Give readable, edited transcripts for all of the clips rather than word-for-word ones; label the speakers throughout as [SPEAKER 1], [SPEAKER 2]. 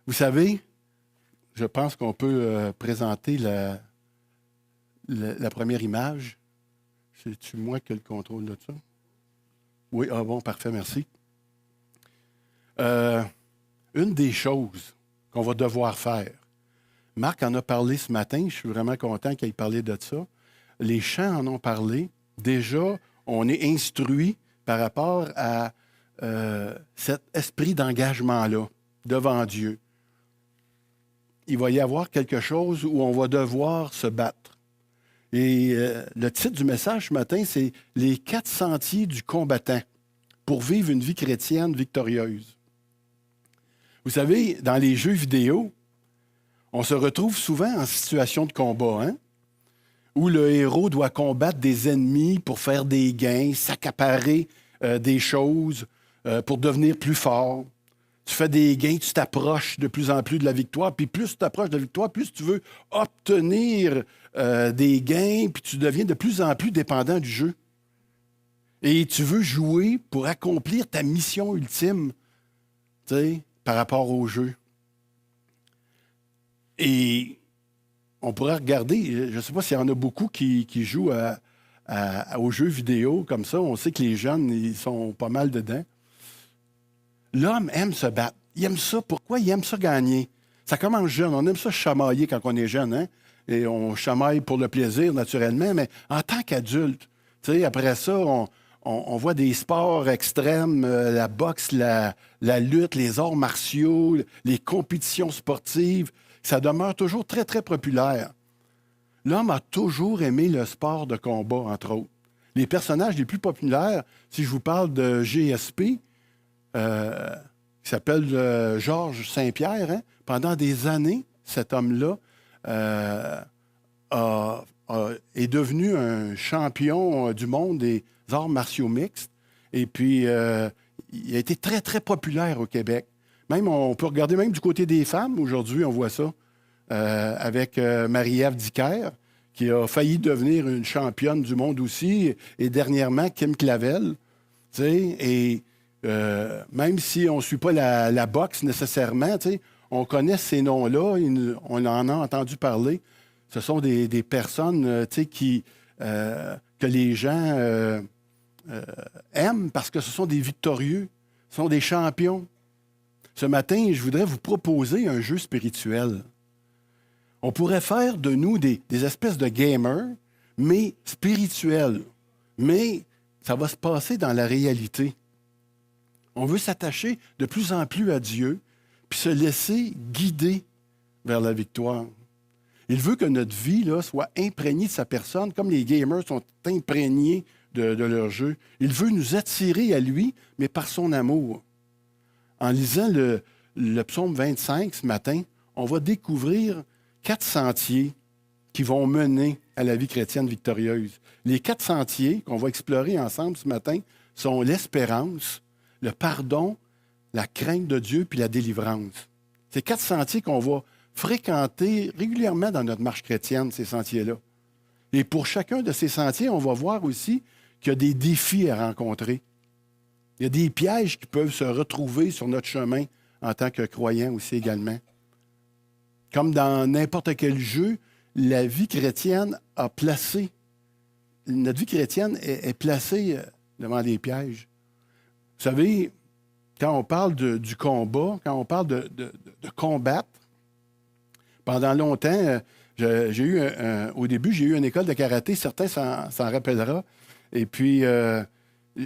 [SPEAKER 1] Vous savez, je pense qu'on peut présenter la première image. C'est-tu moi qui ai le contrôle de ça? Oui, ah bon, parfait, merci. Une des choses qu'on va devoir faire, Marc en a parlé ce matin, je suis vraiment content qu'il ait parlé de ça. Les chants en ont parlé. Déjà, on est instruit par rapport à cet esprit d'engagement-là devant Dieu. Il va y avoir quelque chose où on va devoir se battre. Et le titre du message ce matin, c'est « Les 4 sentiers du combattant pour vivre une vie chrétienne victorieuse ». Vous savez, dans les jeux vidéo, on se retrouve souvent en situation de combat, hein? Où le héros doit combattre des ennemis pour faire des gains, s'accaparer des choses pour devenir plus fort. Tu fais des gains, tu t'approches de plus en plus de la victoire, puis plus tu t'approches de la victoire, plus tu veux obtenir des gains, puis tu deviens de plus en plus dépendant du jeu. Et tu veux jouer pour accomplir ta mission ultime, tu sais, par rapport au jeu. Et on pourrait regarder, je ne sais pas s'il y en a beaucoup qui jouent aux jeux vidéo comme ça. On sait que les jeunes, ils sont pas mal dedans. L'homme aime se battre. Il aime ça. Pourquoi? Il aime ça gagner. Ça commence jeune. On aime ça chamailler quand on est jeune, hein? Et on chamaille pour le plaisir, naturellement, mais en tant qu'adulte, tu sais, après ça, on voit des sports extrêmes, la boxe, la lutte, les arts martiaux, les compétitions sportives. Ça demeure toujours très, très populaire. L'homme a toujours aimé le sport de combat, entre autres. Les personnages les plus populaires, si je vous parle de GSP, qui s'appelle Georges Saint-Pierre, hein, pendant des années, cet homme-là est devenu un champion du monde des arts martiaux mixtes. Et puis, il a été très, très populaire au Québec. Même, on peut regarder même du côté des femmes. Aujourd'hui, on voit ça avec Marie-Ève Dicker, qui a failli devenir une championne du monde aussi. Et dernièrement, Kim Clavel. Tu sais, et même si on ne suit pas la boxe nécessairement, tu sais, on connaît ces noms-là. On en a entendu parler. Ce sont des personnes tu sais, que les gens aiment parce que ce sont des victorieux. Ce sont des champions. Ce matin, je voudrais vous proposer un jeu spirituel. On pourrait faire de nous des espèces de gamers, mais spirituels. Mais ça va se passer dans la réalité. On veut s'attacher de plus en plus à Dieu, puis se laisser guider vers la victoire. Il veut que notre vie là, soit imprégnée de sa personne, comme les gamers sont imprégnés de leur jeu. Il veut nous attirer à lui, mais par son amour. En lisant le psaume 25 ce matin, on va découvrir 4 sentiers qui vont mener à la vie chrétienne victorieuse. Les 4 sentiers qu'on va explorer ensemble ce matin sont l'espérance, le pardon, la crainte de Dieu puis la délivrance. C'est 4 sentiers qu'on va fréquenter régulièrement dans notre marche chrétienne, ces sentiers-là. Et pour chacun de ces sentiers, on va voir aussi qu'il y a des défis à rencontrer. Il y a des pièges qui peuvent se retrouver sur notre chemin en tant que croyants aussi également. Comme dans n'importe quel jeu, la vie chrétienne a placé, notre vie chrétienne est placée devant des pièges. Vous savez, quand on parle du combat, quand on parle de combattre, pendant longtemps, au début, j'ai eu une école de karaté, certains s'en rappelleront, et puis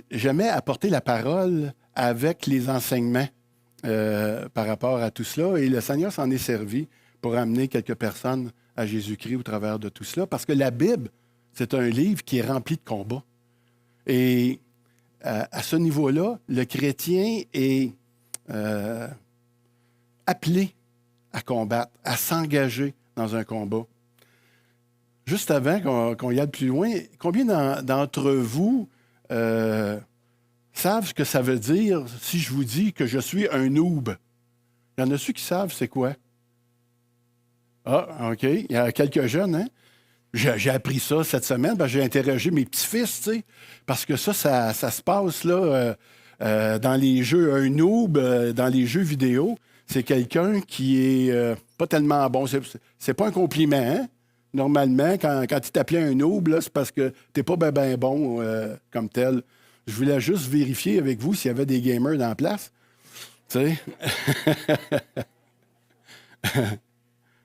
[SPEAKER 1] j'aimais apporter la parole avec les enseignements par rapport à tout cela, et le Seigneur s'en est servi pour amener quelques personnes à Jésus-Christ au travers de tout cela, parce que la Bible, c'est un livre qui est rempli de combats. Et à ce niveau-là, le chrétien est appelé à combattre, à s'engager dans un combat. Juste avant qu'on y aille plus loin, combien d'entre vous savent ce que ça veut dire si je vous dis que je suis un noob? Il y en a ceux qui savent c'est quoi? Ah, OK. Il y a quelques jeunes, hein? J'ai appris ça cette semaine. J'ai interrogé mes petits-fils, tu sais, parce que ça se passe là dans les jeux, un noob, dans les jeux vidéo. c'est quelqu'un qui est pas tellement bon. C'est pas un compliment, hein? Normalement, quand il t'appelait un noob, là, c'est parce que t'es pas ben bon comme tel. Je voulais juste vérifier avec vous s'il y avait des gamers dans la place. Tu sais?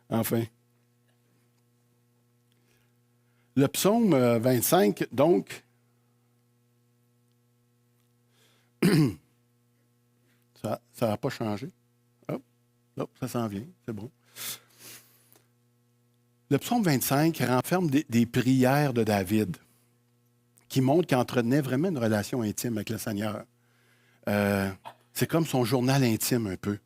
[SPEAKER 1] Enfin. Le psaume 25, donc, ça n'a pas changé. Hop, hop, ça s'en vient, c'est bon. Le psaume 25 renferme des prières de David qui montrent qu'il entretenait vraiment une relation intime avec le Seigneur. C'est comme son journal intime un peu.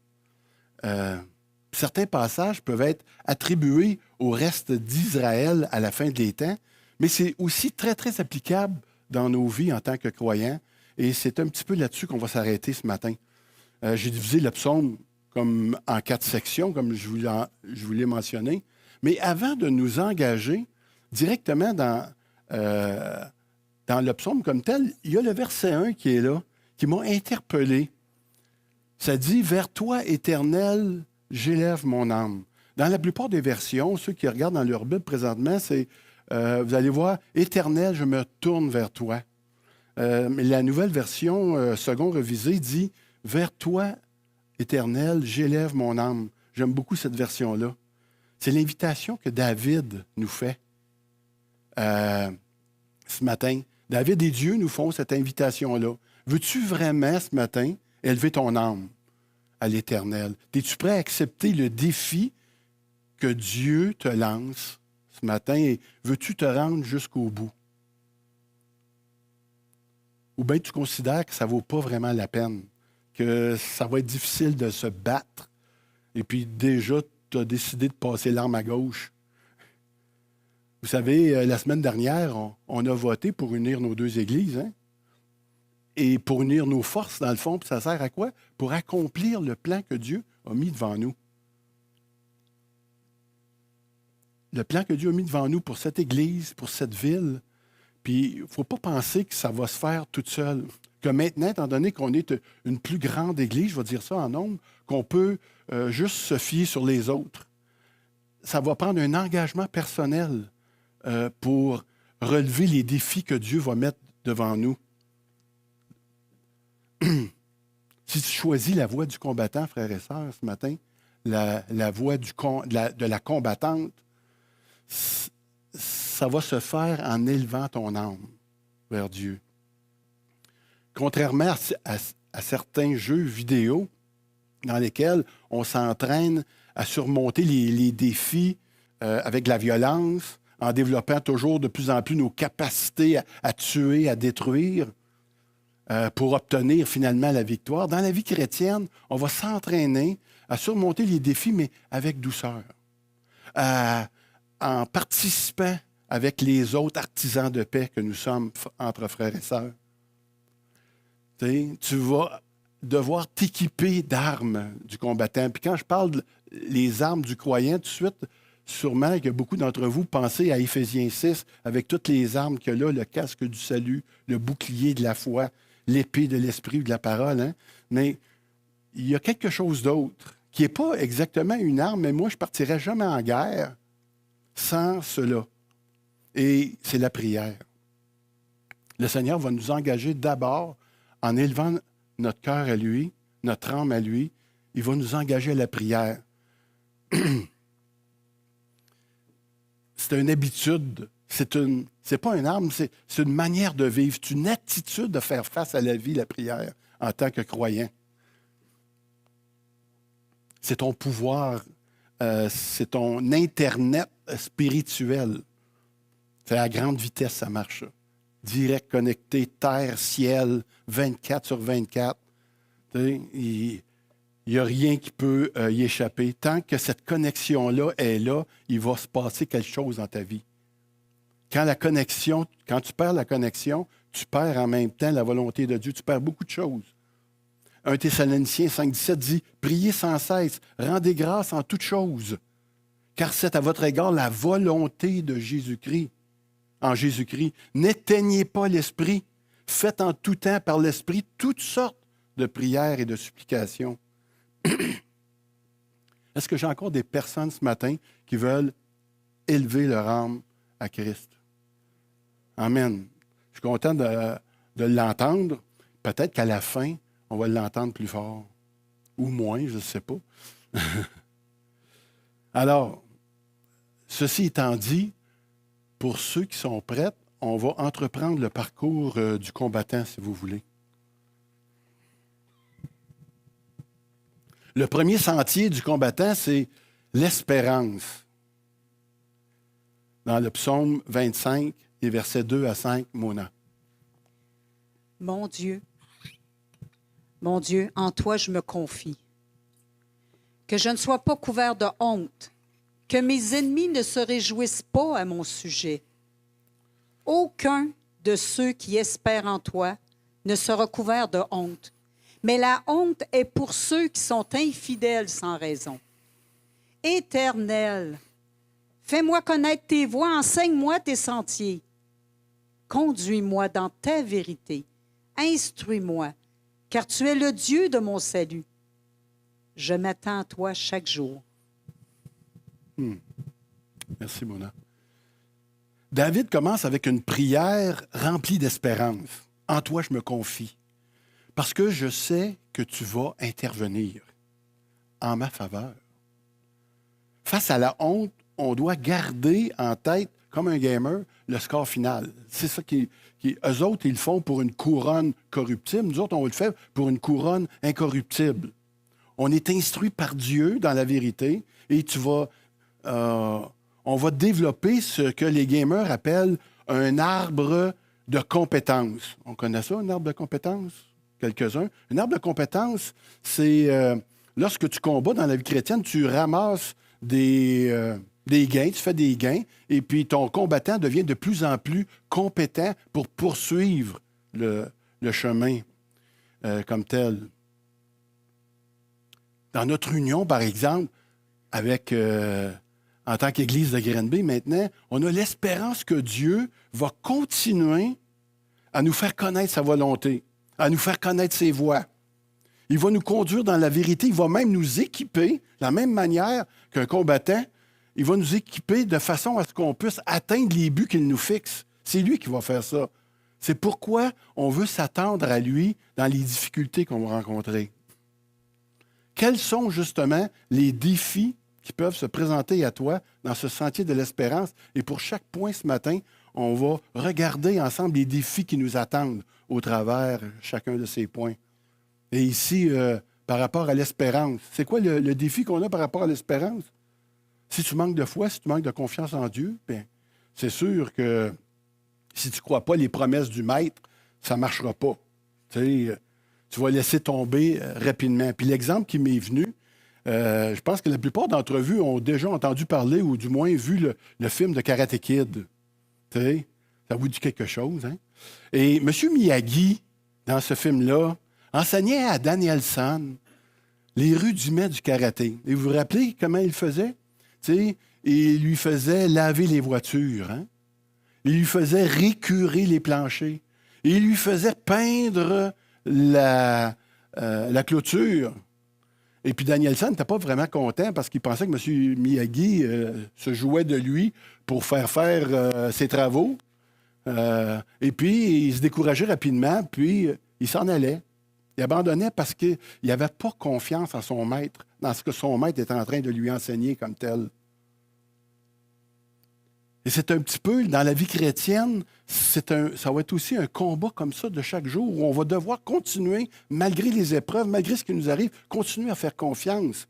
[SPEAKER 1] Certains passages peuvent être attribués au reste d'Israël à la fin des temps, mais c'est aussi très, très applicable dans nos vies en tant que croyants. Et c'est un petit peu là-dessus qu'on va s'arrêter ce matin. J'ai divisé le psaume comme en 4 sections, comme je vous l'ai mentionné. Mais avant de nous engager directement dans le psaume comme tel, il y a le verset 1 qui est là, qui m'a interpellé. Ça dit « Vers toi, Éternel, j'élève mon âme ». Dans la plupart des versions, ceux qui regardent dans leur Bible présentement, c'est, vous allez voir, « Éternel, je me tourne vers toi ». Mais la nouvelle version, second révisée, dit « Vers toi, Éternel, j'élève mon âme ». J'aime beaucoup cette version-là. C'est l'invitation que David nous fait ce matin. David et Dieu nous font cette invitation-là. Veux-tu vraiment ce matin élever ton âme à l'Éternel? Es-tu prêt à accepter le défi que Dieu te lance ce matin et veux-tu te rendre jusqu'au bout? Ou bien tu considères que ça ne vaut pas vraiment la peine, que ça va être difficile de se battre et puis déjà tu as décidé de passer l'arme à gauche. Vous savez, la semaine dernière, on a voté pour unir nos 2 églises, hein? Et pour unir nos forces, dans le fond, puis ça sert à quoi? Pour accomplir le plan que Dieu a mis devant nous. Le plan que Dieu a mis devant nous pour cette église, pour cette ville. Puis, il ne faut pas penser que ça va se faire toute seule. Que maintenant, étant donné qu'on est une plus grande église, je vais dire ça en nombre, qu'on peut juste se fier sur les autres. Ça va prendre un engagement personnel pour relever les défis que Dieu va mettre devant nous. Si tu choisis la voie du combattant, frères et sœurs, ce matin, la voie de la combattante, ça va se faire en élevant ton âme vers Dieu. Contrairement à certains jeux vidéo dans lesquels on s'entraîne à surmonter les défis avec la violence, en développant toujours de plus en plus nos capacités à tuer, à détruire, pour obtenir finalement la victoire. Dans la vie chrétienne, on va s'entraîner à surmonter les défis, mais avec douceur, en participant avec les autres artisans de paix que nous sommes entre frères et sœurs. Tu vas devoir t'équiper d'armes du combattant. Puis quand je parle des armes du croyant, tout de suite, sûrement que beaucoup d'entre vous pensez à Éphésiens 6, avec toutes les armes qu'il y a là, le casque du salut, le bouclier de la foi, l'épée de l'esprit ou de la parole. Hein? Mais il y a quelque chose d'autre qui n'est pas exactement une arme, mais moi, je ne partirais jamais en guerre sans cela. Et c'est la prière. Le Seigneur va nous engager d'abord en élevant notre cœur à lui, notre âme à lui. Il va nous engager à la prière. C'est une habitude. C'est pas une arme, c'est une manière de vivre. C'est une attitude de faire face à la vie, la prière, en tant que croyant. C'est ton pouvoir, c'est ton Internet spirituel. C'est à grande vitesse, ça marche. Direct, connecté, terre, ciel, 24 sur 24. Il n'y a rien qui peut y échapper. Tant que cette connexion-là est là, il va se passer quelque chose dans ta vie. Quand tu perds la connexion, tu perds en même temps la volonté de Dieu. Tu perds beaucoup de choses. 1 Thessaloniciens 5,17 dit « Priez sans cesse, rendez grâce en toutes choses, car c'est à votre égard la volonté de Jésus-Christ. En Jésus-Christ, n'éteignez pas l'esprit, faites en tout temps par l'esprit toutes sortes de prières et de supplications. » Est-ce que j'ai encore des personnes ce matin qui veulent élever leur âme à Christ? Amen. Je suis content de l'entendre. Peut-être qu'à la fin, on va l'entendre plus fort. Ou moins, je ne sais pas. Alors, ceci étant dit, pour ceux qui sont prêts, on va entreprendre le parcours du combattant, si vous voulez. Le premier sentier du combattant, c'est l'espérance. Dans le psaume 25, les versets 2 à 5, Mona.
[SPEAKER 2] Mon Dieu, en toi je me confie. Que je ne sois pas couvert de honte, que mes ennemis ne se réjouissent pas à mon sujet. Aucun de ceux qui espèrent en toi ne sera couvert de honte, mais la honte est pour ceux qui sont infidèles sans raison. Éternel, fais-moi connaître tes voies, enseigne-moi tes sentiers. Conduis-moi dans ta vérité, instruis-moi, car tu es le Dieu de mon salut. Je m'attends à toi chaque jour.
[SPEAKER 1] Merci, Mona. David commence avec une prière remplie d'espérance. En toi, je me confie, parce que je sais que tu vas intervenir en ma faveur. Face à la honte, on doit garder en tête, comme un gamer, le score final. C'est ça eux autres, ils le font pour une couronne corruptible. Nous autres, on le fait pour une couronne incorruptible. On est instruit par Dieu dans la vérité et on va développer ce que les gamers appellent un arbre de compétences. On connaît ça, un arbre de compétences? Quelques-uns. Un arbre de compétences, c'est lorsque tu combats dans la vie chrétienne, tu ramasses des gains, tu fais des gains, et puis ton combattant devient de plus en plus compétent pour poursuivre le chemin comme tel. Dans notre union, par exemple, avec, en tant qu'Église de Granby, maintenant, on a l'espérance que Dieu va continuer à nous faire connaître sa volonté, à nous faire connaître ses voies. Il va nous conduire dans la vérité. Il va même nous équiper, de la même manière qu'un combattant, il va nous équiper de façon à ce qu'on puisse atteindre les buts qu'il nous fixe. C'est lui qui va faire ça. C'est pourquoi on veut s'attendre à lui dans les difficultés qu'on va rencontrer. Quels sont justement les défis qui peuvent se présenter à toi dans ce sentier de l'espérance? Et pour chaque point ce matin, on va regarder ensemble les défis qui nous attendent au travers chacun de ces points. Et ici, par rapport à l'espérance, c'est quoi le défi qu'on a par rapport à l'espérance? Si tu manques de foi, si tu manques de confiance en Dieu, bien, c'est sûr que si tu ne crois pas les promesses du Maître, ça ne marchera pas. Tu vas laisser tomber rapidement. Puis l'exemple qui m'est venu, je pense que la plupart d'entre vous ont déjà entendu parler ou du moins vu le film de Karate Kid. Ça vous dit quelque chose, hein? Et M. Miyagi, dans ce film-là, enseignait à Daniel-san les rudiments du karaté. Et vous vous rappelez comment il faisait? Il lui faisait laver les voitures. Hein? Il lui faisait récurer les planchers. Et il lui faisait peindre la clôture. Et puis Daniel-san n'était pas vraiment content parce qu'il pensait que M. Miyagi se jouait de lui pour faire ses travaux. Et puis, il se décourageait rapidement, puis il s'en allait. Il abandonnait parce qu'il n'avait pas confiance en son maître, dans ce que son maître était en train de lui enseigner comme tel. Et c'est un petit peu, dans la vie chrétienne, ça va être aussi un combat comme ça de chaque jour où on va devoir continuer, malgré les épreuves, malgré ce qui nous arrive, continuer à faire confiance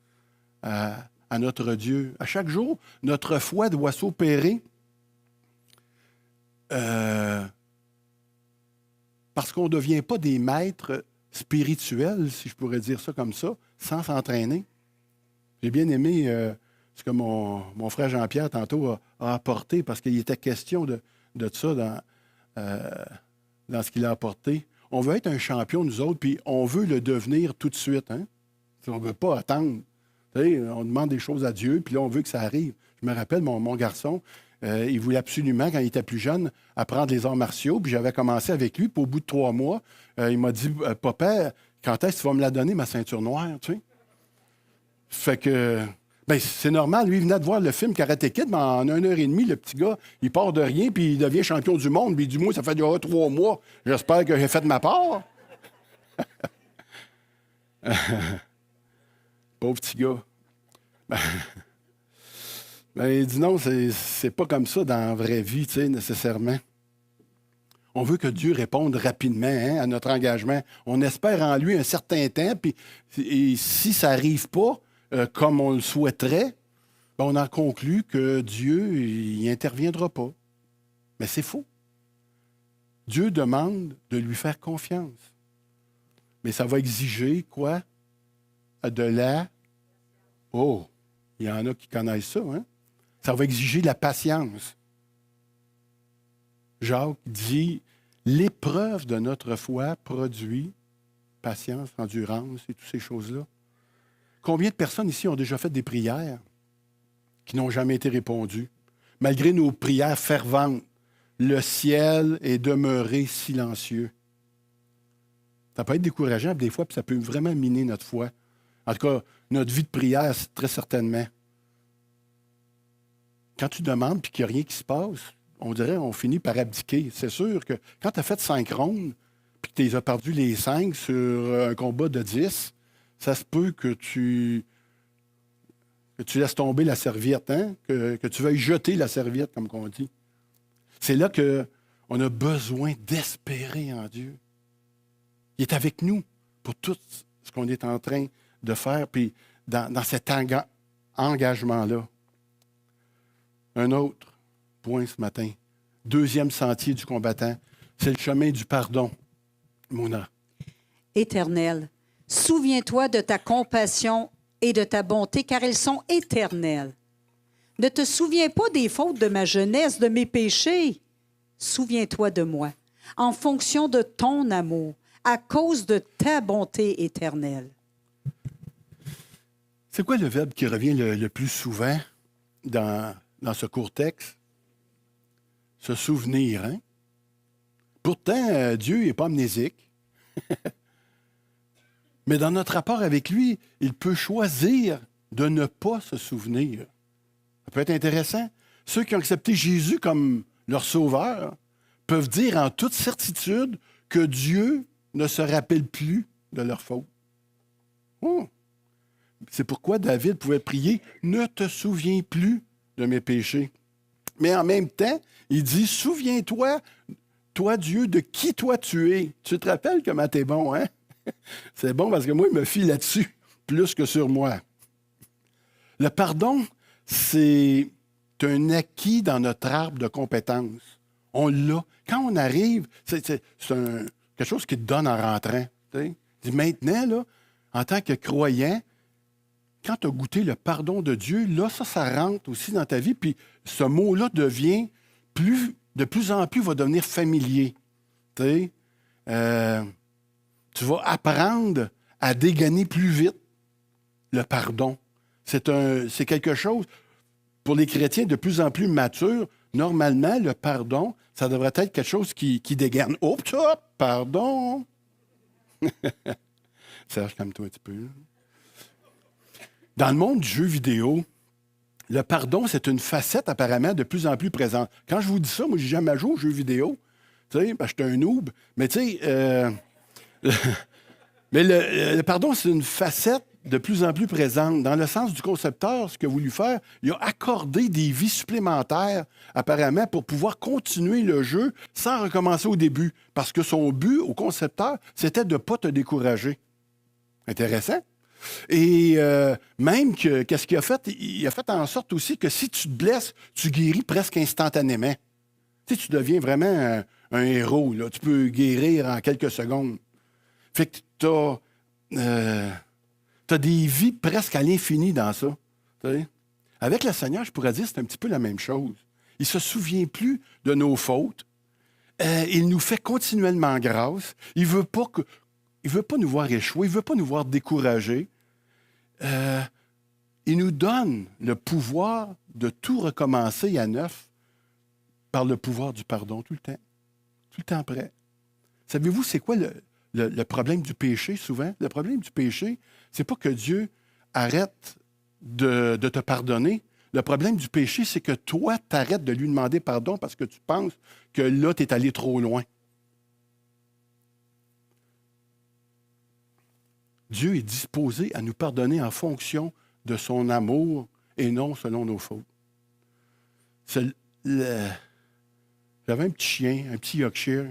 [SPEAKER 1] à notre Dieu. À chaque jour, notre foi doit s'opérer parce qu'on ne devient pas des maîtres spirituels, si je pourrais dire ça comme ça, sans s'entraîner. J'ai bien aimé ce que mon frère Jean-Pierre tantôt a apporté, parce qu'il était question de ça dans ce qu'il a apporté. On veut être un champion, nous autres, puis on veut le devenir tout de suite. Hein? On ne veut pas attendre. On demande des choses à Dieu, puis là, on veut que ça arrive. Je me rappelle, mon garçon, il voulait absolument, quand il était plus jeune, apprendre les arts martiaux. Puis j'avais commencé avec lui. Puis au bout de 3 mois, il m'a dit « Papa, quand est-ce que tu vas me la donner, ma ceinture noire? » Tu sais? Fait que Bien, c'est normal. Lui, il venait de voir le film Karate Kid, mais en 1 heure et demie, le petit gars, il part de rien, puis il devient champion du monde. Puis du moins, ça fait déjà 3 mois. J'espère que j'ai fait de ma part. Pauvre petit gars. Ben, il dit non, c'est pas comme ça dans la vraie vie, tu sais, nécessairement. On veut que Dieu réponde rapidement à notre engagement. On espère en lui un certain temps, puis et si ça n'arrive pas comme on le souhaiterait, ben, on en conclut que Dieu il n'interviendra pas. Mais c'est faux. Dieu demande de lui faire confiance. Mais ça va exiger quoi? De la... Oh, il y en a qui connaissent ça, hein? Ça va exiger de la patience. Jacques dit, l'épreuve de notre foi produit patience, endurance et toutes ces choses-là. Combien de personnes ici ont déjà fait des prières qui n'ont jamais été répondues? Malgré nos prières ferventes, le ciel est demeuré silencieux. Ça peut être décourageant des fois, puis ça peut vraiment miner notre foi. En tout cas, notre vie de prière, très certainement. Quand tu demandes et qu'il n'y a rien qui se passe, on dirait qu'on finit par abdiquer. C'est sûr que quand tu as fait 5 rondes puis que tu les as perdu les 5 sur un combat de 10, ça se peut que tu laisses tomber la serviette, hein? Que tu veuilles jeter la serviette, comme on dit. C'est là qu'on a besoin d'espérer en Dieu. Il est avec nous pour tout ce qu'on est en train de faire, puis dans cet engagement-là. Un autre point ce matin. Deuxième sentier du combattant, c'est le chemin du pardon. Mona.
[SPEAKER 2] Éternel, souviens-toi de ta compassion et de ta bonté, car elles sont éternelles. Ne te souviens pas des fautes de ma jeunesse, de mes péchés. Souviens-toi de moi, en fonction de ton amour, à cause de ta bonté éternelle.
[SPEAKER 1] C'est quoi le verbe qui revient le plus souvent dans ce court texte? Se souvenir, hein? Pourtant, Dieu n'est pas amnésique. Mais dans notre rapport avec lui, il peut choisir de ne pas se souvenir. Ça peut être intéressant. Ceux qui ont accepté Jésus comme leur sauveur peuvent dire en toute certitude que Dieu ne se rappelle plus de leurs fautes. Oh. C'est pourquoi David pouvait prier « Ne te souviens plus de mes péchés ». Mais en même temps, il dit « Souviens-toi, toi Dieu, de qui toi tu es. » Tu te rappelles comment t'es bon, hein? C'est bon parce que moi, il me fie là-dessus, plus que sur moi. Le pardon, c'est un acquis dans notre arbre de compétences. On l'a. Quand on arrive, c'est quelque chose qui te donne en rentrant. T'sais. Maintenant, là, en tant que croyant, quand tu as goûté le pardon de Dieu, là, ça rentre aussi dans ta vie. Puis ce mot-là devient de plus en plus, va devenir familier. Tu vas apprendre à dégainer plus vite le pardon. C'est quelque chose, pour les chrétiens de plus en plus matures, normalement, le pardon, ça devrait être quelque chose qui dégaine. Oh, pardon! Serge, calme-toi un petit peu. Dans le monde du jeu vidéo, le pardon, c'est une facette apparemment de plus en plus présente. Quand je vous dis ça, moi, j'ai jamais joué aux jeux vidéo. Tu sais, je suis un noob. Mais tu sais, mais le pardon, c'est une facette de plus en plus présente. Dans le sens du concepteur, ce qu'il a voulu faire, il a accordé des vies supplémentaires, apparemment, pour pouvoir continuer le jeu sans recommencer au début. Parce que son but, au concepteur, c'était de ne pas te décourager. Intéressant. Et même qu'est-ce qu'il a fait? Il a fait en sorte aussi que si tu te blesses, tu guéris presque instantanément. Tu sais, tu deviens vraiment un héros. Là. Tu peux guérir en quelques secondes. Fait que tu as des vies presque à l'infini dans ça. T'sais. Avec le Seigneur, je pourrais dire que c'est un petit peu la même chose. Il ne se souvient plus de nos fautes. Il nous fait continuellement grâce. Il ne veut pas nous voir échouer. Il ne veut pas nous voir découragés. Il nous donne le pouvoir de tout recommencer à neuf par le pouvoir du pardon tout le temps. Tout le temps prêt. Savez-vous, c'est quoi le problème du péché, souvent? Le problème du péché, c'est pas que Dieu arrête de te pardonner. Le problème du péché, c'est que toi, tu arrêtes de lui demander pardon parce que tu penses que là, tu es allé trop loin. Dieu est disposé à nous pardonner en fonction de son amour et non selon nos fautes. J'avais un petit chien, un petit Yorkshire.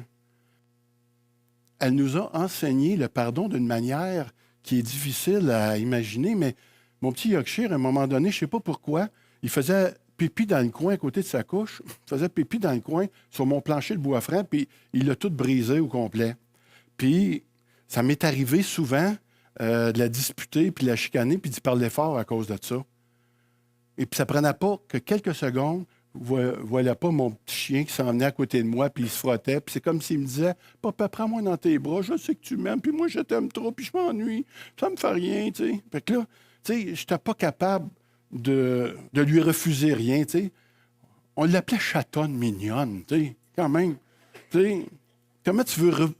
[SPEAKER 1] Elle nous a enseigné le pardon d'une manière qui est difficile à imaginer, mais mon petit Yorkshire, à un moment donné, je ne sais pas pourquoi, il faisait pipi dans le coin à côté de sa couche, il faisait pipi dans le coin sur mon plancher de bois franc, puis il l'a tout brisé au complet. Puis, ça m'est arrivé souvent de la disputer, puis de la chicaner, puis d'y parler fort à cause de ça. Et puis, ça ne prenait pas que quelques secondes. Voilà pas mon petit chien qui s'en venait à côté de moi, puis il se frottait. Puis c'est comme s'il me disait, « Papa, prends-moi dans tes bras, je sais que tu m'aimes, puis moi, je t'aime trop, puis je m'ennuie. Ça me fait rien, tu sais. » Fait que là, tu sais, je n'étais pas capable de lui refuser rien, tu sais. On l'appelait chatonne mignonne, tu sais, quand même. Tu sais, comment tu veux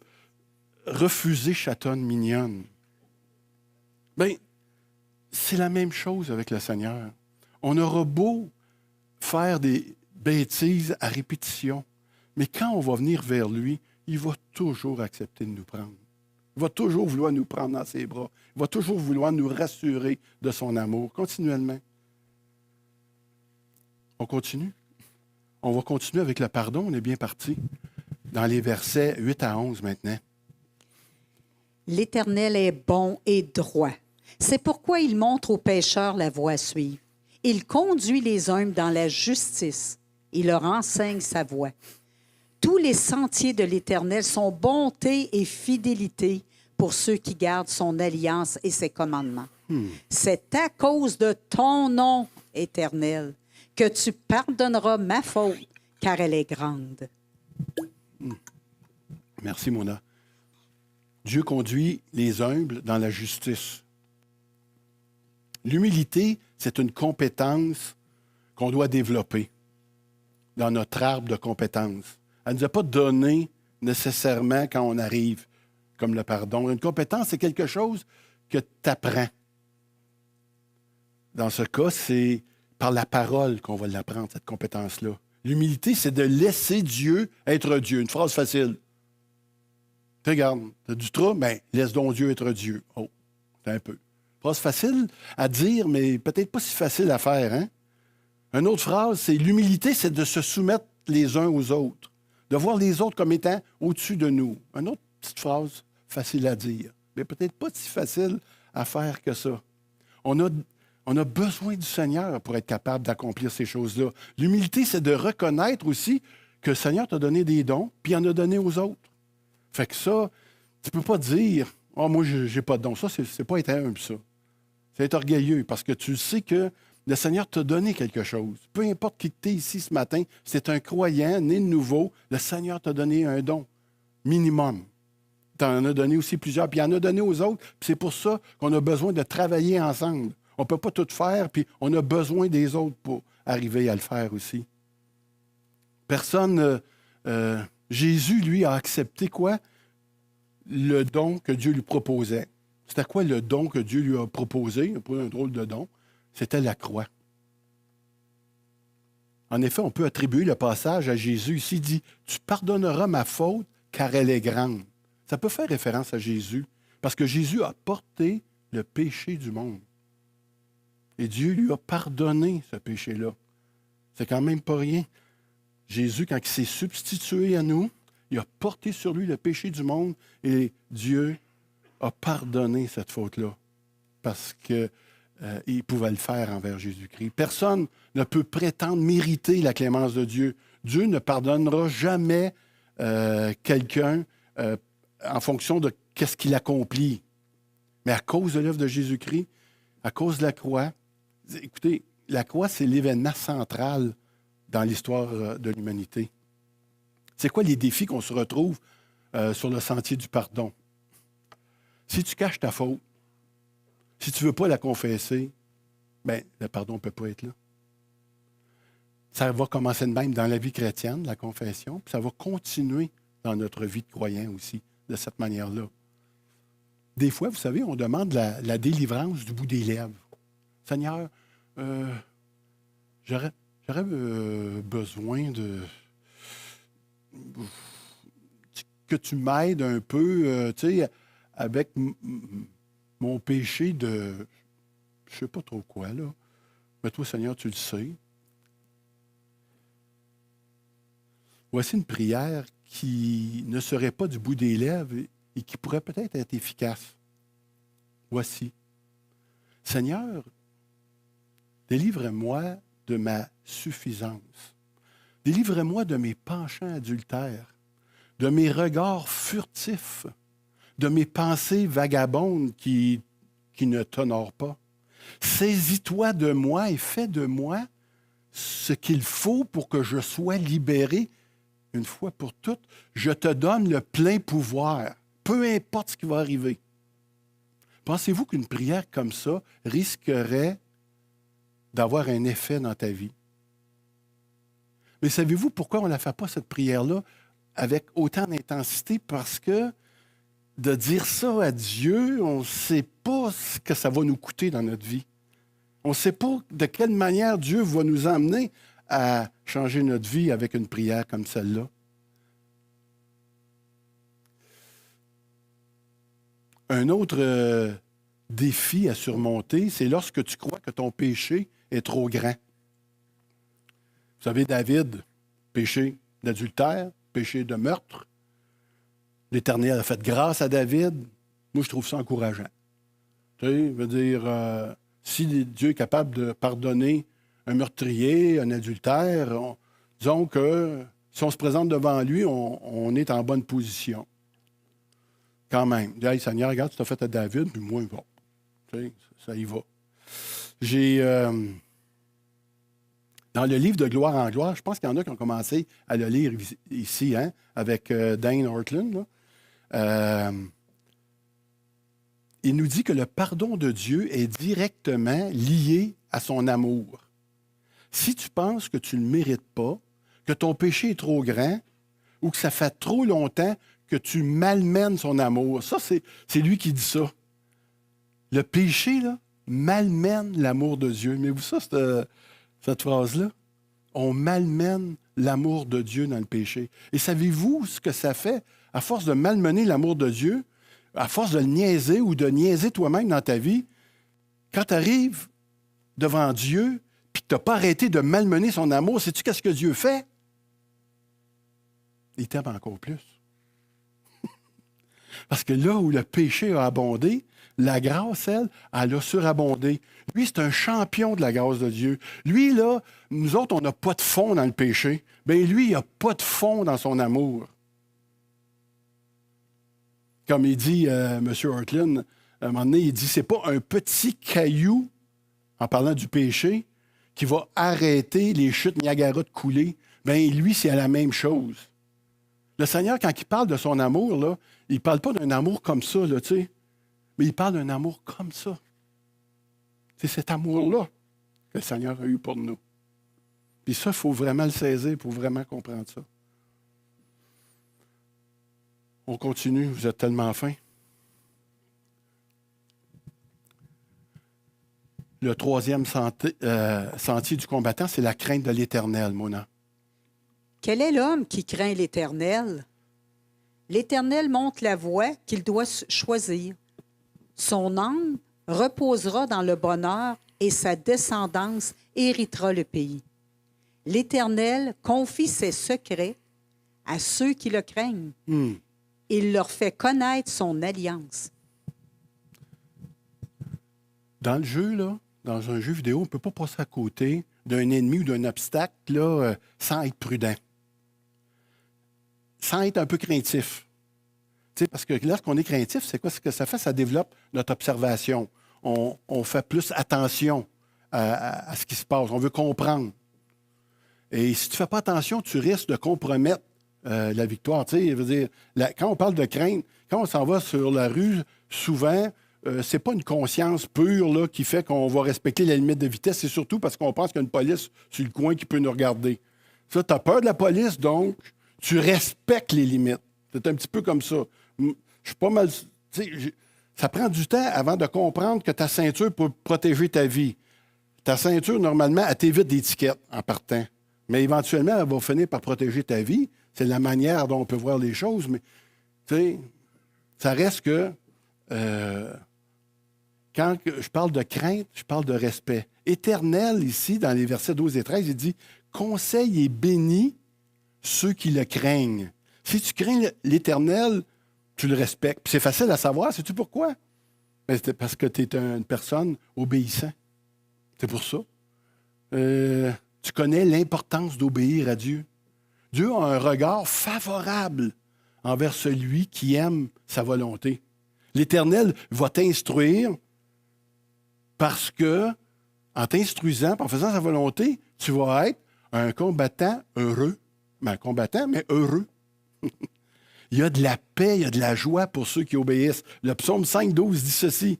[SPEAKER 1] refuser chatonne mignonne? Bien, c'est la même chose avec le Seigneur. On aura beau faire des bêtises à répétition, mais quand on va venir vers lui, il va toujours accepter de nous prendre. Il va toujours vouloir nous prendre dans ses bras. Il va toujours vouloir nous rassurer de son amour, continuellement. On continue? On va continuer avec le pardon. On est bien parti. Dans les versets 8 à 11 maintenant.
[SPEAKER 2] L'Éternel est bon et droit. C'est pourquoi il montre aux pécheurs la voie à suivre. Il conduit les humbles dans la justice. Il leur enseigne sa voie. Tous les sentiers de l'Éternel sont bonté et fidélité pour ceux qui gardent son alliance et ses commandements. C'est à cause de ton nom, Éternel, que tu pardonneras ma faute, car elle est grande.
[SPEAKER 1] Merci, Mona. Dieu conduit les humbles dans la justice. L'humilité, c'est une compétence qu'on doit développer dans notre arbre de compétences. Elle ne nous a pas donné nécessairement quand on arrive, comme le pardon. Une compétence, c'est quelque chose que tu apprends. Dans ce cas, c'est par la parole qu'on va l'apprendre, cette compétence-là. L'humilité, c'est de laisser Dieu être Dieu. Une phrase facile. Regarde, tu as du trouble, bien, laisse donc Dieu être Dieu. Oh, c'est un peu. Phrase facile à dire, mais peut-être pas si facile à faire. Hein? Une autre phrase, c'est l'humilité, c'est de se soumettre les uns aux autres, de voir les autres comme étant au-dessus de nous. Une autre petite phrase facile à dire, mais peut-être pas si facile à faire que ça. On a besoin du Seigneur pour être capable d'accomplir ces choses-là. L'humilité, c'est de reconnaître aussi que le Seigneur t'a donné des dons, puis il en a donné aux autres. Fait que ça, tu peux pas dire « Ah, moi, j'ai pas de dons. » Ça, c'est pas être humble, ça. C'est être orgueilleux, parce que tu sais que le Seigneur t'a donné quelque chose. Peu importe qui tu es ici ce matin, c'est un croyant, né de nouveau, le Seigneur t'a donné un don, minimum. Tu en as donné aussi plusieurs, puis il en a donné aux autres, puis c'est pour ça qu'on a besoin de travailler ensemble. On ne peut pas tout faire, puis on a besoin des autres pour arriver à le faire aussi. Jésus, lui, a accepté quoi? Le don que Dieu lui proposait. C'était quoi le don que Dieu lui a proposé? Pas un drôle de don. C'était la croix. En effet, on peut attribuer le passage à Jésus. Ici, il dit « Tu pardonneras ma faute, car elle est grande. » Ça peut faire référence à Jésus, parce que Jésus a porté le péché du monde. Et Dieu lui a pardonné ce péché-là. C'est quand même pas rien. Jésus, quand il s'est substitué à nous, il a porté sur lui le péché du monde et Dieu a pardonné cette faute-là parce qu'il pouvait le faire envers Jésus-Christ. Personne ne peut prétendre mériter la clémence de Dieu. Dieu ne pardonnera jamais quelqu'un en fonction de qu'est-ce qu'il accomplit. Mais à cause de l'œuvre de Jésus-Christ, à cause de la croix, écoutez, la croix, c'est l'événement central dans l'histoire de l'humanité. C'est quoi les défis qu'on se retrouve sur le sentier du pardon? Si tu caches ta faute, si tu ne veux pas la confesser, bien, le pardon ne peut pas être là. Ça va commencer de même dans la vie chrétienne, la confession, puis ça va continuer dans notre vie de croyant aussi, de cette manière-là. Des fois, vous savez, on demande la délivrance du bout des lèvres. Seigneur, j'aurais besoin de... que tu m'aides un peu, tu sais, avec mon péché de... je ne sais pas trop quoi, là. Mais toi, Seigneur, tu le sais. Voici une prière qui ne serait pas du bout des lèvres et qui pourrait peut-être être efficace. Voici. Seigneur, délivre-moi de ma suffisance. Délivre-moi de mes penchants adultères, de mes regards furtifs, de mes pensées vagabondes qui ne t'honorent pas. Saisis-toi de moi et fais de moi ce qu'il faut pour que je sois libéré une fois pour toutes. Je te donne le plein pouvoir, peu importe ce qui va arriver. Pensez-vous qu'une prière comme ça risquerait d'avoir un effet dans ta vie? Mais savez-vous pourquoi on ne la fait pas, cette prière-là, avec autant d'intensité? Parce que de dire ça à Dieu, on ne sait pas ce que ça va nous coûter dans notre vie. On ne sait pas de quelle manière Dieu va nous emmener à changer notre vie avec une prière comme celle-là. Un autre défi à surmonter, c'est lorsque tu crois que ton péché est trop grand. Vous savez, David, péché d'adultère, péché de meurtre. L'Éternel a fait grâce à David. Moi, je trouve ça encourageant. Tu sais, veut dire, si Dieu est capable de pardonner un meurtrier, un adultère, disons que si on se présente devant lui, on est en bonne position. Quand même. Hey, Seigneur, regarde, tu t'as fait à David, puis moi, bon. Tu sais, ça y va. J'ai... dans le livre de Gloire en gloire, je pense qu'il y en a qui ont commencé à le lire ici, hein, avec Dane Ortland. Il nous dit que le pardon de Dieu est directement lié à son amour. Si tu penses que tu ne le mérites pas, que ton péché est trop grand ou que ça fait trop longtemps que tu malmènes son amour, ça, c'est lui qui dit ça. Le péché, là, malmène l'amour de Dieu. Mais vous, ça, cette phrase-là, on malmène l'amour de Dieu dans le péché. Et savez-vous ce que ça fait? À force de malmener l'amour de Dieu, à force de le niaiser ou de niaiser toi-même dans ta vie, quand tu arrives devant Dieu puis que tu n'as pas arrêté de malmener son amour, sais-tu qu'est-ce que Dieu fait? Il t'aime encore plus. Parce que là où le péché a abondé, la grâce, elle a surabondé. Lui, c'est un champion de la grâce de Dieu. Lui, là, nous autres, on n'a pas de fond dans le péché. Bien, lui, il n'a pas de fond dans son amour. Comme il dit, M. Ortland, à un moment donné, il dit, c'est pas un petit caillou, en parlant du péché, qui va arrêter les chutes Niagara de couler. Bien, lui, c'est la même chose. Le Seigneur, quand il parle de son amour, là, il ne parle pas d'un amour comme ça, là, tu sais, mais il parle d'un amour comme ça. C'est cet amour-là que le Seigneur a eu pour nous. Puis ça, il faut vraiment le saisir pour vraiment comprendre ça. On continue, vous êtes tellement fins. Le troisième sentier du combattant, c'est la crainte de l'Éternel, Mona.
[SPEAKER 2] Quel est l'homme qui craint l'Éternel? L'Éternel montre la voie qu'il doit choisir. Son âme reposera dans le bonheur et sa descendance héritera le pays. L'Éternel confie ses secrets à ceux qui le craignent. Il leur fait connaître son alliance.
[SPEAKER 1] Dans le jeu, là, dans un jeu vidéo, on ne peut pas passer à côté d'un ennemi ou d'un obstacle là, sans être prudent. Sans être un peu craintif. Tu sais, parce que lorsqu'on est craintif, c'est quoi ce que ça fait? Ça développe notre observation. On fait plus attention à ce qui se passe. On veut comprendre. Et si tu ne fais pas attention, tu risques de compromettre la victoire. Tu sais, je veux dire, quand on parle de crainte, quand on s'en va sur la rue, souvent, c'est pas une conscience pure là, qui fait qu'on va respecter la limite de vitesse. C'est surtout parce qu'on pense qu'il y a une police sur le coin qui peut nous regarder. Ça, tu as peur de la police, donc tu respectes les limites. C'est un petit peu comme ça. Je suis pas mal... Ça prend du temps avant de comprendre que ta ceinture peut protéger ta vie. Ta ceinture, normalement, elle t'évite d'étiquettes en partant. Mais éventuellement, elle va finir par protéger ta vie. C'est la manière dont on peut voir les choses. Mais, tu sais, ça reste que quand je parle de crainte, je parle de respect. Éternel, ici, dans les versets 12 et 13, il dit « Conseille et bénis ceux qui le craignent. » Si tu crains l'Éternel, tu le respectes. Puis c'est facile à savoir. Sais-tu pourquoi? Ben, c'est parce que tu es une personne obéissante. C'est pour ça. Tu connais l'importance d'obéir à Dieu. Dieu a un regard favorable envers celui qui aime sa volonté. L'Éternel va t'instruire parce que, en t'instruisant, en faisant sa volonté, tu vas être un combattant heureux. Un combattant, mais heureux. Il y a de la paix, il y a de la joie pour ceux qui obéissent. Le psaume 5,12 dit ceci.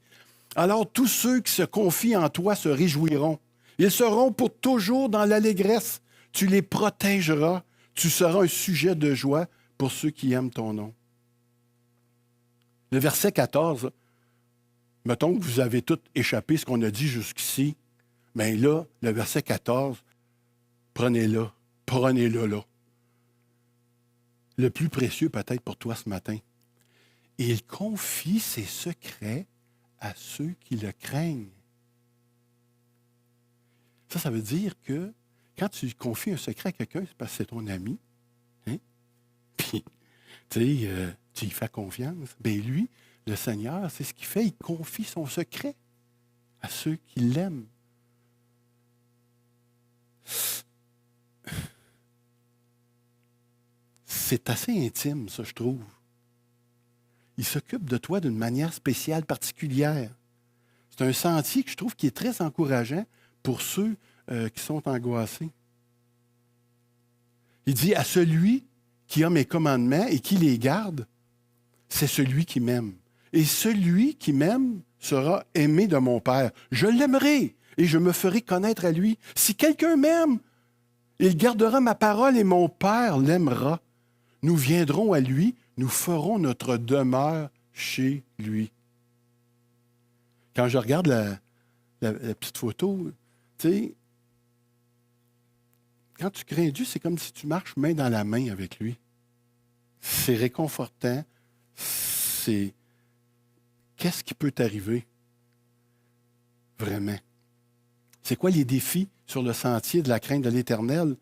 [SPEAKER 1] Alors tous ceux qui se confient en toi se réjouiront. Ils seront pour toujours dans l'allégresse. Tu les protégeras. Tu seras un sujet de joie pour ceux qui aiment ton nom. Le verset 14, mettons que vous avez tout échappé ce qu'on a dit jusqu'ici, mais là, le verset 14, prenez-le là. Le plus précieux peut-être pour toi ce matin. Il confie ses secrets à ceux qui le craignent. Ça veut dire que quand tu confies un secret à quelqu'un, c'est parce que c'est ton ami. Hein? Puis, tu sais, tu y fais confiance. Bien, lui, le Seigneur, c'est ce qu'il fait. Il confie son secret à ceux qui l'aiment. C'est assez intime, ça, je trouve. Il s'occupe de toi d'une manière spéciale, particulière. C'est un sentier que je trouve qui est très encourageant pour ceux qui sont angoissés. Il dit, à celui qui a mes commandements et qui les garde, c'est celui qui m'aime. Et celui qui m'aime sera aimé de mon Père. Je l'aimerai et je me ferai connaître à lui. Si quelqu'un m'aime, il gardera ma parole et mon Père l'aimera. Nous viendrons à lui, nous ferons notre demeure chez lui. Quand je regarde la petite photo, tu sais, quand tu crains Dieu, c'est comme si tu marches main dans la main avec lui. C'est réconfortant. Qu'est-ce qui peut t'arriver? Vraiment. C'est quoi les défis sur le sentier de la crainte de l'Éternel?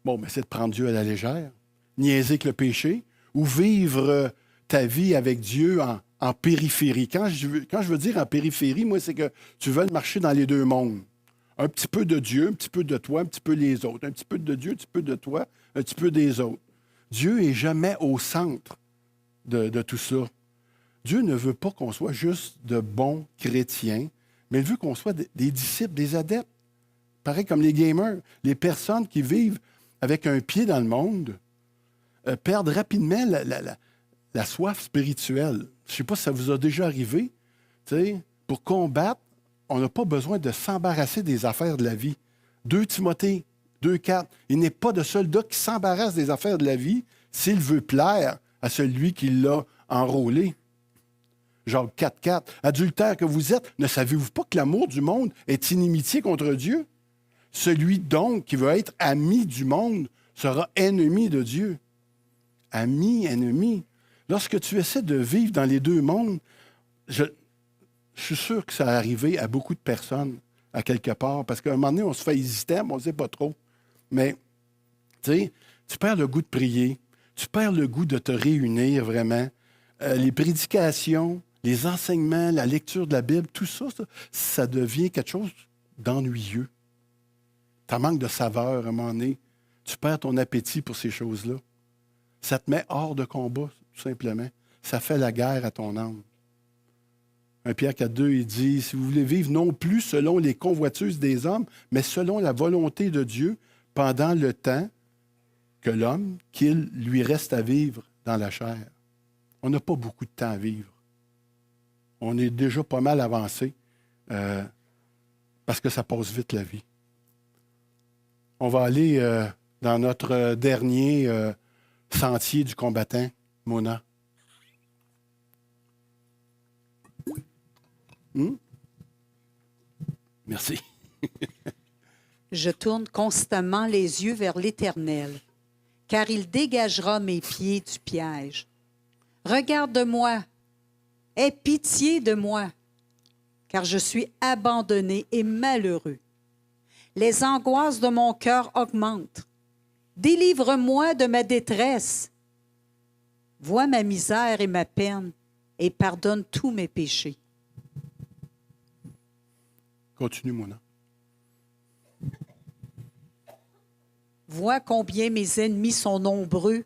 [SPEAKER 1] Bon, ben, c'est de prendre Dieu à la légère, niaiser avec le péché, ou vivre ta vie avec Dieu en périphérie. Quand je veux dire en périphérie, moi, c'est que tu veux marcher dans les deux mondes. Un petit peu de Dieu, un petit peu de toi, un petit peu les autres. Un petit peu de Dieu, un petit peu de toi, un petit peu des autres. Dieu n'est jamais au centre de tout ça. Dieu ne veut pas qu'on soit juste de bons chrétiens, mais il veut qu'on soit des disciples, des adeptes. Pareil comme les gamers. Les personnes qui vivent avec un pied dans le monde perdent rapidement la soif spirituelle. Je ne sais pas si ça vous a déjà arrivé. Pour combattre, on n'a pas besoin de s'embarrasser des affaires de la vie. 2 Timothée 2,4. Il n'est pas de soldat qui s'embarrasse des affaires de la vie s'il veut plaire à celui qui l'a enrôlé. Jacques 4,4. Adultères que vous êtes, ne savez-vous pas que l'amour du monde est inimitié contre Dieu? Celui donc qui veut être ami du monde sera ennemi de Dieu. Ami, ennemi. Lorsque tu essaies de vivre dans les deux mondes, je suis sûr que ça a arrivé à beaucoup de personnes, à quelque part, parce qu'à un moment donné, on se fait hésiter, mais on ne sait pas trop. Mais, tu sais, tu perds le goût de prier, tu perds le goût de te réunir vraiment. Les prédications, les enseignements, la lecture de la Bible, tout ça, ça devient quelque chose d'ennuyeux. Tu manques de saveur à un moment donné. Tu perds ton appétit pour ces choses-là. Ça te met hors de combat, tout simplement. Ça fait la guerre à ton âme. 1 Pierre 4,2, il dit, si vous voulez vivre non plus selon les convoitises des hommes, mais selon la volonté de Dieu, pendant le temps que l'homme, qu'il lui reste à vivre dans la chair. On n'a pas beaucoup de temps à vivre. On est déjà pas mal avancé parce que ça passe vite la vie. On va aller dans notre dernier sentier du combattant, Mona. Merci.
[SPEAKER 2] Je tourne constamment les yeux vers l'Éternel, car il dégagera mes pieds du piège. Regarde-moi, aie pitié de moi, car je suis abandonné et malheureux. Les angoisses de mon cœur augmentent. Délivre-moi de ma détresse. Vois ma misère et ma peine et pardonne tous mes péchés.
[SPEAKER 1] Continue, mon nom.
[SPEAKER 2] Vois combien mes ennemis sont nombreux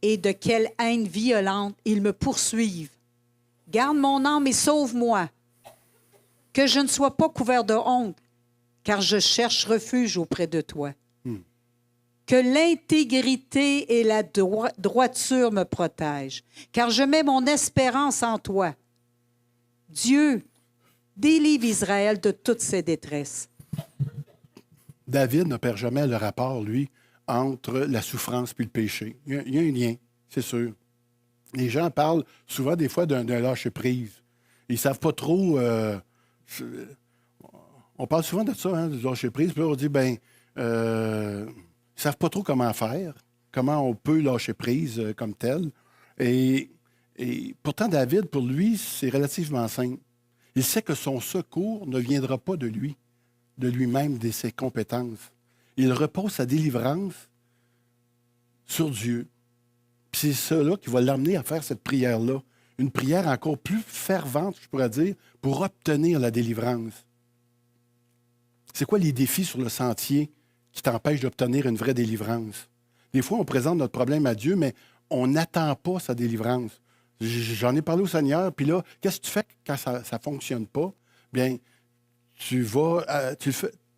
[SPEAKER 2] et de quelle haine violente ils me poursuivent. Garde mon âme et sauve-moi, que je ne sois pas couvert de honte, car je cherche refuge auprès de toi. Que l'intégrité et la droiture me protègent, car je mets mon espérance en toi. Dieu, délivre Israël de toutes ses détresses.
[SPEAKER 1] David ne perd jamais le rapport, lui, entre la souffrance et le péché. Il y a un lien, c'est sûr. Les gens parlent souvent, des fois, d'un lâcher-prise. Ils ne savent pas trop... on parle souvent de ça, hein, du lâcher-prise. Puis là, on dit, ils ne savent pas trop comment faire, comment on peut lâcher prise comme tel. Et pourtant, David, pour lui, c'est relativement simple. Il sait que son secours ne viendra pas de lui, de lui-même, de ses compétences. Il repose sa délivrance sur Dieu. Puis c'est ça qui va l'amener à faire cette prière-là. Une prière encore plus fervente, je pourrais dire, pour obtenir la délivrance. C'est quoi les défis sur le sentier qui t'empêchent d'obtenir une vraie délivrance? Des fois, on présente notre problème à Dieu, mais on n'attend pas sa délivrance. J'en ai parlé au Seigneur, puis là, qu'est-ce que tu fais quand ça ne fonctionne pas? Bien, tu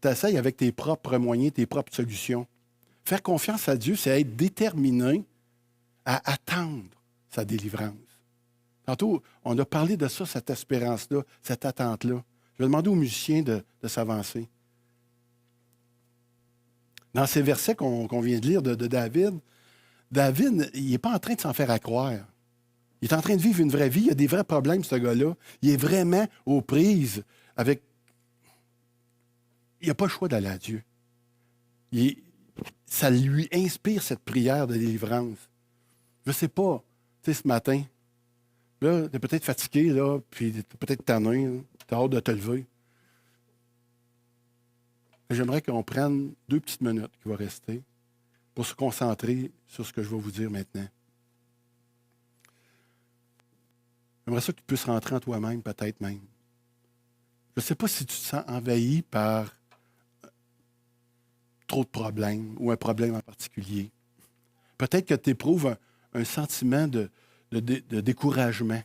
[SPEAKER 1] essayes avec tes propres moyens, tes propres solutions. Faire confiance à Dieu, c'est être déterminé à attendre sa délivrance. Tantôt, on a parlé de ça, cette espérance-là, cette attente-là. Je vais demander aux musiciens de s'avancer. Dans ces versets qu'on vient de lire de David, David, il n'est pas en train de s'en faire accroire. Il est en train de vivre une vraie vie. Il a des vrais problèmes, ce gars-là. Il est vraiment aux prises avec... Il n'a pas le choix d'aller à Dieu. Ça lui inspire cette prière de délivrance. Je ne sais pas, tu sais, ce matin, là, tu es peut-être fatigué, là, puis tu es peut-être tanné, tu as hâte de te lever. J'aimerais qu'on prenne 2 petites minutes qui vont rester pour se concentrer sur ce que je vais vous dire maintenant. J'aimerais ça que tu puisses rentrer en toi-même, peut-être même. Je ne sais pas si tu te sens envahi par trop de problèmes ou un problème en particulier. Peut-être que tu éprouves un sentiment de découragement.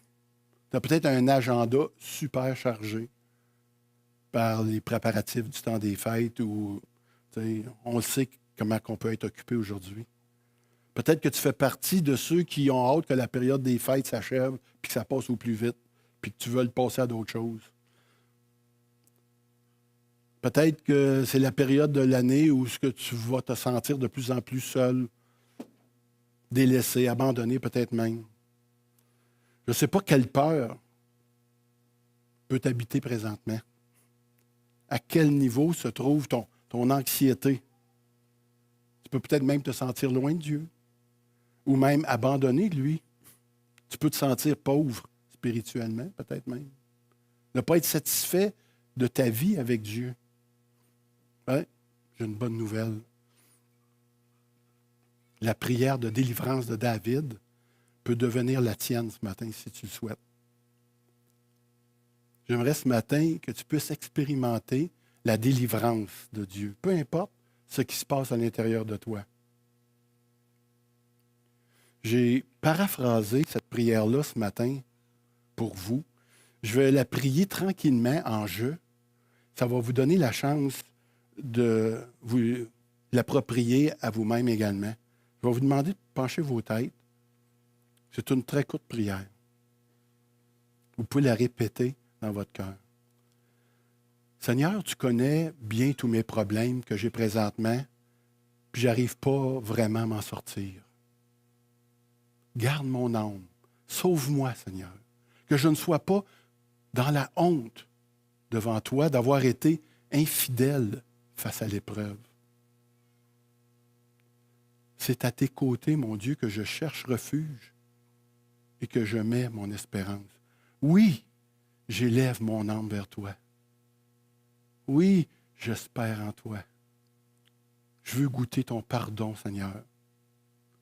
[SPEAKER 1] Tu as peut-être un agenda super chargé par les préparatifs du temps des fêtes où on le sait comment on peut être occupé aujourd'hui. Peut-être que tu fais partie de ceux qui ont hâte que la période des fêtes s'achève puis que ça passe au plus vite puis que tu veux le passer à d'autres choses. Peut-être que c'est la période de l'année où ce que tu vas te sentir de plus en plus seul, délaissé, abandonné peut-être même. Je ne sais pas quelle peur peut t'habiter présentement. À quel niveau se trouve ton anxiété? Tu peux peut-être même te sentir loin de Dieu ou même abandonné de lui. Tu peux te sentir pauvre spirituellement, peut-être même. Ne pas être satisfait de ta vie avec Dieu. Ouais, j'ai une bonne nouvelle. La prière de délivrance de David peut devenir la tienne ce matin si tu le souhaites. J'aimerais ce matin que tu puisses expérimenter la délivrance de Dieu, peu importe ce qui se passe à l'intérieur de toi. J'ai paraphrasé cette prière-là ce matin pour vous. Je vais la prier tranquillement en jeu. Ça va vous donner la chance de vous l'approprier à vous-même également. Je vais vous demander de pencher vos têtes. C'est une très courte prière. Vous pouvez la répéter dans votre cœur. Seigneur, tu connais bien tous mes problèmes que j'ai présentement, puis je n'arrive pas vraiment à m'en sortir. Garde mon âme. Sauve-moi, Seigneur. Que je ne sois pas dans la honte devant toi d'avoir été infidèle face à l'épreuve. C'est à tes côtés, mon Dieu, que je cherche refuge et que je mets mon espérance. Oui, j'élève mon âme vers toi. Oui, j'espère en toi. Je veux goûter ton pardon, Seigneur.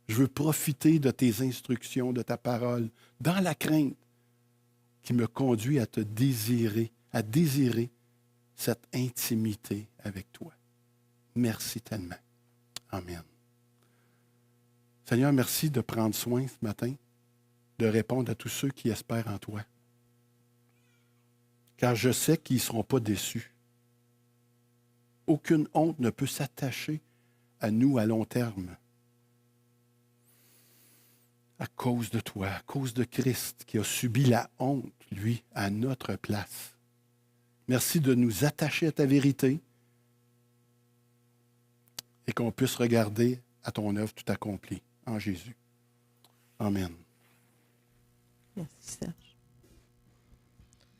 [SPEAKER 1] Je veux profiter de tes instructions, de ta parole, dans la crainte qui me conduit à te désirer, à désirer cette intimité avec toi. Merci tellement. Amen. Seigneur, merci de prendre soin ce matin, de répondre à tous ceux qui espèrent en toi. Car je sais qu'ils ne seront pas déçus. Aucune honte ne peut s'attacher à nous à long terme. À cause de toi, à cause de Christ qui a subi la honte, lui, à notre place. Merci de nous attacher à ta vérité et qu'on puisse regarder à ton œuvre tout accomplie en Jésus. Amen.
[SPEAKER 3] Merci, Serge.